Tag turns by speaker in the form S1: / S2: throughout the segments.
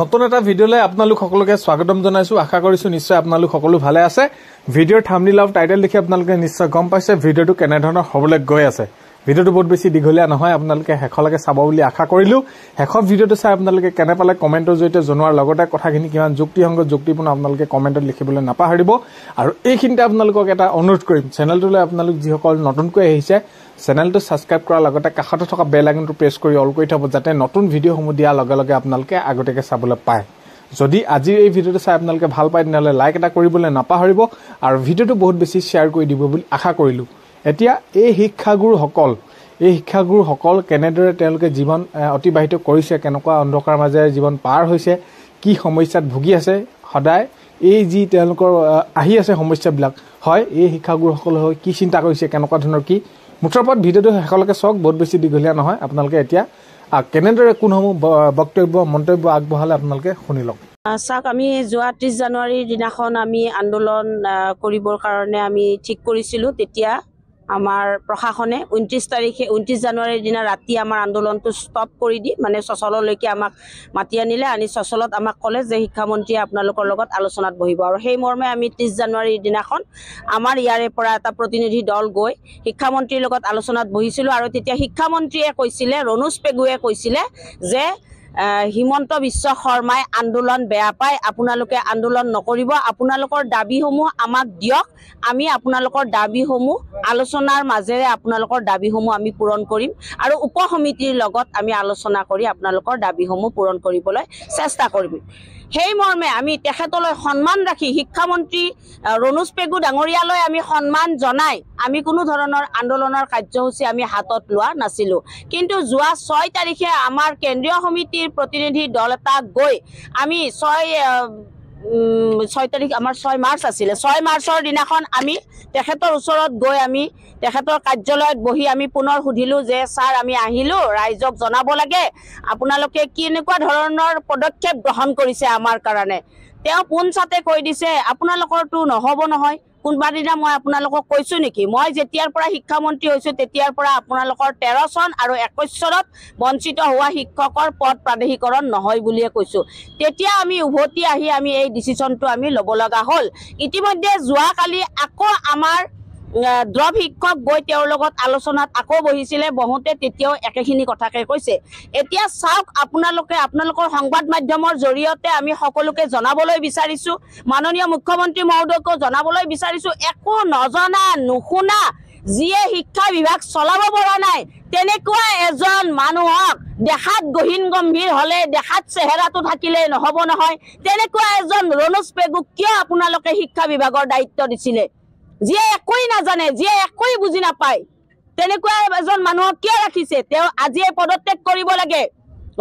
S1: নতুন এটা ভিডিঅ'লৈ আপোনালোক সকলোকে স্বাগতম জনাইছো। আশা কৰিছো নিশ্চয় আপোনালোক সকলো ভালে আছে। ভিডিঅ'ৰ থাম্বনেইল আৰু টাইটেল দেখি আপোনালোকে নিশ্চয় গম পাইছে ভিডিঅ'টো কেনে ধৰণৰ হ'বলৈ গৈ আছে। ভিডিঅ'টো বহুত বেছি দীঘলীয়া নহয়, আপোনালোকে শেষলৈকে চাব বুলি আশা কৰিলো। শেষৰ ভিডিঅ'টো চাই আপোনালোকে কেনে পালে কমেণ্টৰ জৰিয়তে জনোৱাৰ লগতে কথাখিনি কিমান যুক্তিসংগত যুক্তিপূৰ্ণ আপোনালোকে কমেণ্টত লিখিবলৈ নাপাহৰিব। আৰু এইখিনিতে আপোনালোকক এটা অনুৰোধ কৰিম, চেনেলটোলৈ আপোনালোক যিসকল নতুনকৈ আহিছে চেনেলটো সাবস্ক্ৰাইব কৰাৰ লগতে কাষতে থকা বেল আইকনটো প্ৰেছ কৰি অল কৰি থব, যাতে নতুন ভিডিঅ'সমূহ দিয়াৰ লগে লগে আপোনালোকে আগতীয়াকৈ চাবলৈ পায়। যদি আজি এই ভিডিঅ'টো চাই আপোনালোকে ভাল পায় তেনেহ'লে লাইক এটা কৰিবলৈ নাপাহৰিব আৰু ভিডিঅ'টো বহুত বেছি শ্বেয়াৰ কৰি দিব বুলি আশা কৰিলো। এতিয়া এই শিক্ষাগুৰুসকল কেনেদৰে তেওঁলোকে জীৱন অতিবাহিত কৰিছে, কেনেকুৱা অন্ধকাৰ মাজেৰে জীৱন পাৰ হৈছে, কি সমস্যাত ভুগি আছে, সদায় এই যি তেওঁলোকৰ আহি আছে সমস্যাবিলাক হয়, এই শিক্ষাগুৰুসকলে হয় কি চিন্তা কৰিছে, কেনেকুৱা ধৰণৰ কি মুঠৰ ওপৰত ভিডিঅ'টো শেষলৈকে চাওক, বহুত বেছি দীঘলীয়া নহয়। আপোনালোকে এতিয়া কেনেদৰে কোনসমূহ বক্তব্য মন্তব্য আগবঢ়ালে আপোনালোকে শুনি লওক।
S2: চাওক, আমি যোৱা 30 জানুৱাৰীৰ দিনাখন আমি আন্দোলন কৰিবৰ কাৰণে আমি ঠিক কৰিছিলোঁ। তেতিয়া আমাৰ প্ৰশাসনে 29 জানুৱাৰীৰ দিনা ৰাতি আমাৰ আন্দোলনটো ষ্টপ কৰি দি মানে চচললৈকে আমাক মাতি আনিলে। আনি চচলত আমাক ক'লে যে শিক্ষামন্ত্ৰীয়ে আপোনালোকৰ লগত আলোচনাত বহিব, আৰু সেই মৰ্মে আমি 30 জানুৱাৰীৰ দিনাখন আমাৰ ইয়াৰে পৰা এটা প্ৰতিনিধি দল গৈ শিক্ষামন্ত্ৰীৰ লগত আলোচনাত বহিছিলোঁ। আৰু তেতিয়া শিক্ষামন্ত্ৰীয়ে কৈছিলে, ৰণোজ পেগুৱে কৈছিলে যে হিমন্ত বিশ্ব শৰ্মাই আন্দোলন বেয়া পায়, আপোনালোকে আন্দোলন নকৰিব, আপোনালোকৰ দাবীসমূহ আমাক দিয়ক, আমি আপোনালোকৰ দাবীসমূহ আলোচনাৰ মাজেৰে আপোনালোকৰ দাবীসমূহ আমি পূৰণ কৰিম আৰু উপ সমিতিৰ লগত আমি আলোচনা কৰি আপোনালোকৰ দাবীসমূহ পূৰণ কৰিবলৈ চেষ্টা কৰিম। সেই মৰ্মে আমি তেখেতলৈ সন্মান ৰাখি শিক্ষামন্ত্ৰী ৰণোজ পেগু ডাঙৰীয়ালৈ আমি সন্মান জনাই আমি কোনো ধৰণৰ আন্দোলনৰ কাৰ্যসূচী আমি হাতত লোৱা নাছিলোঁ। কিন্তু যোৱা 6 তাৰিখে আমাৰ কেন্দ্ৰীয় সমিতিৰ প্ৰতিনিধি দল এটা গৈ আমি 6 তাৰিখ আমাৰ 6 মাৰ্চ আছিলে, 6 মাৰ্চৰ দিনাখন আমি তেখেতৰ ওচৰত গৈ আমি তেখেতৰ কাৰ্যালয়ত বহি আমি পুনৰ সুধিলোঁ যে ছাৰ, আমি আহিলোঁ, ৰাইজক জনাব লাগে আপোনালোকে কেনেকুৱা ধৰণৰ পদক্ষেপ গ্ৰহণ কৰিছে আমাৰ কাৰণে। তেওঁ পোনচাতে কৈ দিছে, আপোনালোকৰতো নহ'ব নহয়, কোনোবা দিনা মই আপোনালোকক কৈছোঁ নেকি, মই যেতিয়াৰ পৰা শিক্ষামন্ত্ৰী হৈছোঁ তেতিয়াৰ পৰা আপোনালোকৰ 13 চন আৰু 21 চনত বঞ্চিত হোৱা শিক্ষকৰ পদ প্ৰাদেশিকৰণ নহয় বুলিয়ে কৈছোঁ। তেতিয়া আমি উভতি আহি আমি এই ডিচিশ্যনটো আমি ল'ব লগা হ'ল। ইতিমধ্যে যোৱাকালি আকৌ আমাৰ দ্ৰৱ শিক্ষক গৈ তেওঁৰ লগত আলোচনাত আকৌ বহিছিলে, বহোঁতে তেতিয়াও একেখিনি কথাকে কৈছে। এতিয়া চাওক, আপোনালোকৰ সংবাদ মাধ্যমৰ জৰিয়তে আমি সকলোকে জনাবলৈ বিচাৰিছোঁ, মাননীয় মুখ্যমন্ত্ৰী মহোদয়কো জনাবলৈ বিচাৰিছোঁ, একো নজনা নুশুনা যিয়ে শিক্ষা বিভাগ চলাব পৰা নাই তেনেকুৱা এজন মানুহক দেখাত গহীন গম্ভীৰ হ'লে দেখাত চেহেৰাটো থাকিলে নহ'ব নহয়, তেনেকুৱা এজন ৰণোজ পেগুক কিয় আপোনালোকে শিক্ষা বিভাগৰ দায়িত্ব দিছিলে? যিয়ে একোৱেই নাজানে, যিয়ে একোৱেই বুজি নাপায়, তেনেকুৱা এজন মানুহক কিয় ৰাখিছে? তেওঁ আজিয়ে পদত্যাগ কৰিব লাগে।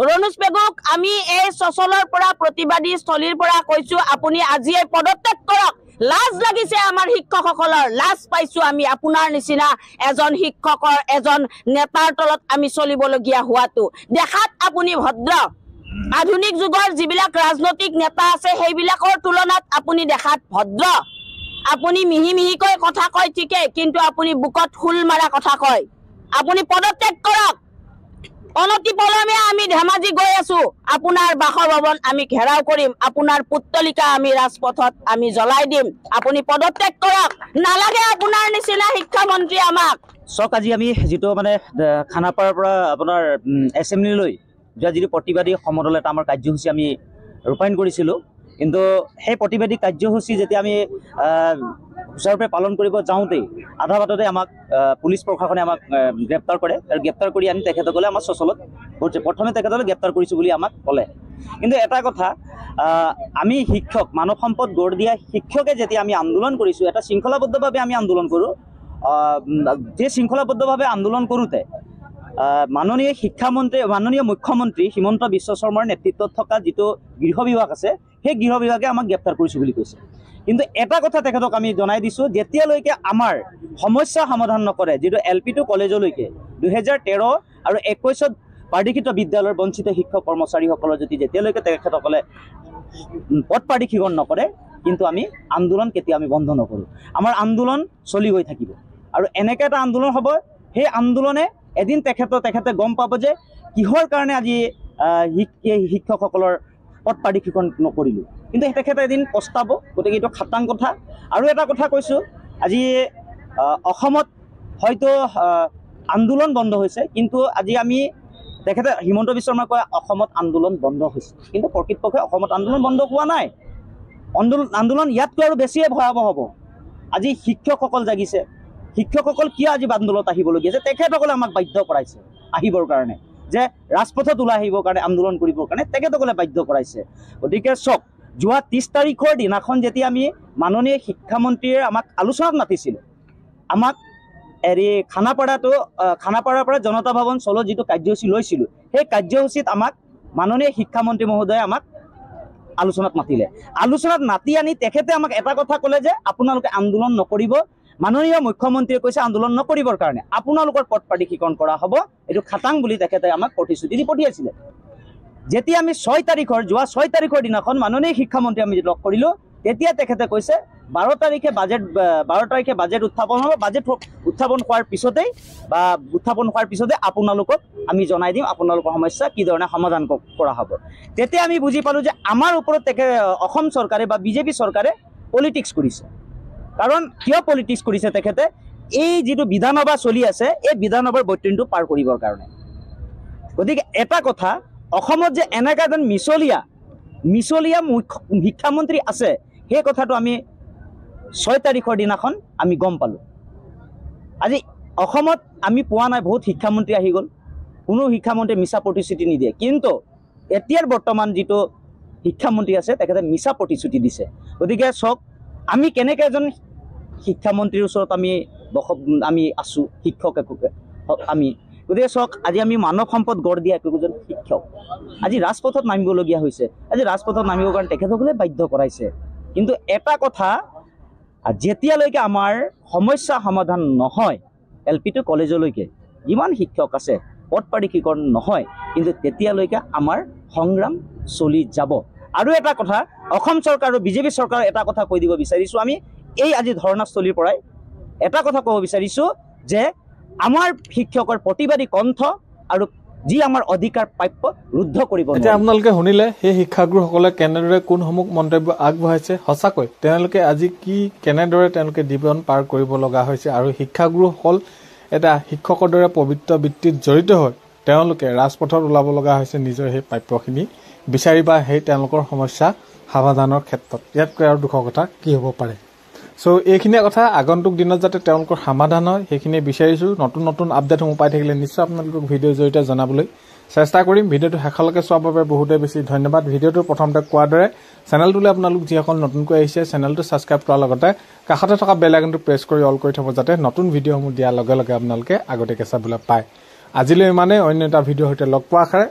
S2: ৰণোজ পেগুক আমি এই চচলৰ পৰা প্ৰতিবাদী স্থলীৰ পৰা কৈছোঁ, আপুনি আজিয়ে পদত্যাগ কৰক। লাজ লাগিছে আমাৰ শিক্ষকসকলৰ, লাজ পাইছোঁ আমি আপোনাৰ নিচিনা এজন শিক্ষকৰ এজন নেতাৰ তলত আমি চলিবলগীয়া হোৱাটো। দেখাত আপুনি ভদ্ৰ, আধুনিক যুগৰ যিবিলাক ৰাজনৈতিক নেতা আছে সেইবিলাকৰ তুলনাত আপুনি দেখাত ভদ্ৰ। আপুনি মিহি মিহিকৈ কথা কয় ঠিকে, কিন্তু আপুনি বুকত ফুল মাৰা কথা কয়। আপুনি পদত্যাগ কৰক। অনতি পলমে আমি ধেমাজি গৈ আছোঁ, আপোনাৰ বাসভৱন আমি ঘেৰাও কৰিম, আপোনাৰ পুত্তলিকা আমি ৰাজপথত আমি জ্বলাই দিম, আপুনি পদত্যাগ কৰক। নালাগে আপোনাৰ নিচিনা শিক্ষামন্ত্ৰী আমাক।
S3: চাওক, আজি আমি যিটো মানে খানাপাৰাৰ পৰা আপোনাৰ এছেম্বলিলৈ যোৱা যিটো প্ৰতিবাদী সমদল এটা আমাৰ কাৰ্যসূচী আমি ৰূপায়ণ কৰিছিলোঁ, কিন্তু সেই প্ৰতিবাদী কাৰ্যসূচী যেতিয়া আমি সুচাৰুৰূপে পালন কৰিব যাওঁতেই আধা বাটতে আমাক পুলিচ প্ৰশাসনে আমাক গ্ৰেপ্তাৰ কৰে, আৰু গ্ৰেপ্তাৰ কৰি আনি তেখেতসকলে আমাৰ চচলত প্ৰথমে তেখেতসকলে গ্ৰেপ্তাৰ কৰিছোঁ বুলি আমাক ক'লে। কিন্তু এটা কথা, আমি শিক্ষক, মানৱ সম্পদ গঢ় দিয়া শিক্ষকে যেতিয়া আমি আন্দোলন কৰিছোঁ, এটা শৃংখলাবদ্ধভাৱে আমি আন্দোলন কৰোঁ। সেই শৃংখলাবদ্ধভাৱে আন্দোলন কৰোঁতে মাননীয় মুখ্যমন্ত্ৰী হিমন্ত বিশ্ব শৰ্মাৰ নেতৃত্বত থকা যিটো গৃহ বিভাগ আছে, সেই গৃহ বিভাগে আমাক গ্ৰেপ্তাৰ কৰিছোঁ বুলি কৈছে। কিন্তু এটা কথা তেখেতক আমি জনাই দিছোঁ, যেতিয়ালৈকে আমাৰ সমস্যা সমাধান নকৰে, যিটো LP to কলেজলৈকে 2013 আৰু 21 প্ৰাদেশিত বিদ্যালয়ৰ বঞ্চিত শিক্ষক কৰ্মচাৰীসকলৰ যদি যেতিয়ালৈকে তেখেতসকলে পদ প্ৰাদেশিকৰণ নকৰে, কিন্তু আমি আন্দোলন কেতিয়া আমি বন্ধ নকৰোঁ। আমাৰ আন্দোলন চলি গৈ থাকিব, আৰু এনেকৈ এটা আন্দোলন হ'ব, সেই আন্দোলনে এদিন তেখেতে গম পাব যে কিহৰ কাৰণে আজি শিক্ষকসকলৰ পদ প্ৰাধিকৰণ নকৰিলোঁ। কিন্তু তেখেতে এদিন পস্তাব, গতিকে এইটো খাটাং কথা। আৰু এটা কথা কৈছোঁ, আজি অসমত হয়তো আন্দোলন বন্ধ হৈছে, কিন্তু আজি আমি তেখেতে হিমন্ত বিশ্ব শৰ্মাই কয় অসমত আন্দোলন বন্ধ হৈছে, কিন্তু প্ৰকৃতপক্ষে অসমত আন্দোলন বন্ধ হোৱা নাই। আন্দোলন ইয়াতকৈ আৰু বেছিয়ে ভয়াৱহ হ'ব। আজি শিক্ষকসকল জাগিছে, শিক্ষকসকল কিয় আজি আন্দোলনত আহিবলগীয়া আছে? তেখেতসকলে আমাক বাধ্য কৰাইছে আহিবৰ কাৰণে, যে ৰাজপথত ওলাই আহিবৰ কাৰণে, আন্দোলন কৰিবৰ কাৰণে তেখেতসকলে বাধ্য কৰাইছে। গতিকে চাওক, যোৱা 30 তাৰিখৰ দিনাখন যেতিয়া আমি মাননীয় শিক্ষামন্ত্ৰীয়ে আমাক আলোচনাত মাতিছিল, আমাক খানাপাৰাৰ পৰা জনতা ভৱন চলো যিটো কাৰ্যসূচী লৈছিলোঁ, সেই কাৰ্যসূচীত আমাক মাননীয় শিক্ষামন্ত্ৰী মহোদয়ে আমাক আলোচনাত মাতিলে। আলোচনাত মাতি আনি তেখেতে আমাক এটা কথা ক'লে যে আপোনালোকে আন্দোলন নকৰিব, মাননীয় মুখ্যমন্ত্ৰীয়ে কৈছে আন্দোলন নকৰিবৰ কাৰণে, আপোনালোকৰ পদ প্ৰাধিকৰণ কৰা হ'ব, এইটো খাটাং বুলি তেখেতে আমাক প্ৰতিশ্ৰুতি দি পঠিয়াইছিলে। যেতিয়া আমি যোৱা 6 তাৰিখৰ দিনাখন মাননীয় শিক্ষামন্ত্ৰী আমি লগ কৰিলোঁ, তেতিয়া তেখেতে কৈছে 12 তাৰিখে বাজেট উত্থাপন হ'ব, বাজেট উত্থাপন হোৱাৰ পিছতে আপোনালোকক আমি জনাই দিম আপোনালোকৰ সমস্যা কি ধৰণে সমাধান কৰা হ'ব। তেতিয়া আমি বুজি পালোঁ যে আমাৰ ওপৰত অসম চৰকাৰে বা বিজেপি চৰকাৰে পলিটিক্স কৰিছে। কাৰণ কিয় পলিটিক্স কৰিছে? তেখেতে এই যিটো বিধানসভা চলি আছে, এই বিধানসভাৰ বৈতৰণিটো পাৰ কৰিবৰ কাৰণে। গতিকে এটা কথা, অসমত যে এনেকুৱা এজন মিছলীয়া শিক্ষামন্ত্ৰী আছে, সেই কথাটো আমি 6 তাৰিখৰ দিনাখন আমি গম পালোঁ। আজি অসমত আমি পোৱা নাই, বহুত শিক্ষামন্ত্ৰী আহি গ'ল, কোনো শিক্ষামন্ত্ৰীয়ে মিছা প্ৰতিশ্ৰুতি নিদিয়ে, কিন্তু এতিয়াৰ বৰ্তমান যিটো শিক্ষামন্ত্ৰী আছে তেখেতে মিছা প্ৰতিশ্ৰুতি দিছে। গতিকে চাওক, আমি কেনেকৈ এজন শিক্ষামন্ত্ৰীৰ ওচৰত আমি আছোঁ, শিক্ষক আমি। গতিকে চাওক, আজি আমি মানৱ সম্পদ গঢ় দিয়া একোজন শিক্ষক আজি ৰাজপথত নামিবলগীয়া হৈছে। আজি ৰাজপথত নামিবৰ কাৰণে তেখেতসকলে বাধ্য কৰাইছে। কিন্তু এটা কথা, যেতিয়ালৈকে আমাৰ সমস্যা সমাধান নহয়, LP to কলেজলৈকে যিমান শিক্ষক আছে পদ প্ৰাধিকৰণ নহয়, কিন্তু তেতিয়ালৈকে আমাৰ সংগ্ৰাম চলি যাব। আৰু এটা কথা, অসম চৰকাৰ আৰু বিজেপি চৰকাৰৰ এটা কথা কৈ দিব বিচাৰিছোঁ, আমি এই আজি ধৰ্ণাস্থলীৰ পৰাই এটা কথা ক'ব বিচাৰিছোঁ যে আমাৰ শিক্ষকৰ প্ৰতিবাদী কণ্ঠ আৰু যি আমাৰ অধিকাৰ প্ৰাপ্য ৰুদ্ধ কৰিব।
S1: এতিয়া আপোনালোকে শুনিলে সেই শিক্ষাগুৰুসকলে কেনেদৰে কোনসমূহ মন্তব্য আগবঢ়াইছে। সঁচাকৈ তেওঁলোকে আজি কেনেদৰে তেওঁলোকে জীৱন পাৰ কৰিব লগা হৈছে, আৰু শিক্ষাগুৰুসকল এটা শিক্ষকৰ দৰে পবিত্ৰ বৃত্তিত জড়িত হৈ তেওঁলোকে ৰাজপথত ওলাব লগা হৈছে নিজৰ সেই প্ৰাপ্যখিনি বিচাৰি বা সেই তেওঁলোকৰ সমস্যা সমাধানৰ ক্ষেত্ৰত। ইয়াতকৈ আৰু দুখৰ কথা কি হ'ব পাৰে? এইখিনিয়ে কথা, আগন্তুক দিনত যাতে তেওঁলোকৰ সমাধান হয় সেইখিনিয়ে বিচাৰিছোঁ। নতুন আপডেটসমূহ পাই থাকিলে নিশ্চয় আপোনালোকক ভিডিঅ'ৰ জৰিয়তে জনাবলৈ চেষ্টা কৰিম। ভিডিঅ'টো শেষলৈকে চোৱাৰ বাবে বহুতেই বেছি ধন্যবাদ। ভিডিঅ'টো প্ৰথমতে কোৱাৰ দৰে চেনেলটোলৈ আপোনালোক যিসকল নতুনকৈ আহিছে চেনেলটো ছাবস্ক্ৰাইব কৰাৰ লগতে কাষতে থকা বেল আইকনটো প্ৰেছ কৰি অল কৰি থ'ব, যাতে নতুন ভিডিঅ'সমূহ দিয়াৰ লগে লগে আপোনালোকে আগতীয়াকৈ চাবলৈ পায়। আজিলৈ ইমানেই, অন্য এটা ভিডিঅ'ৰ সৈতে লগ পোৱাৰ আশাৰে।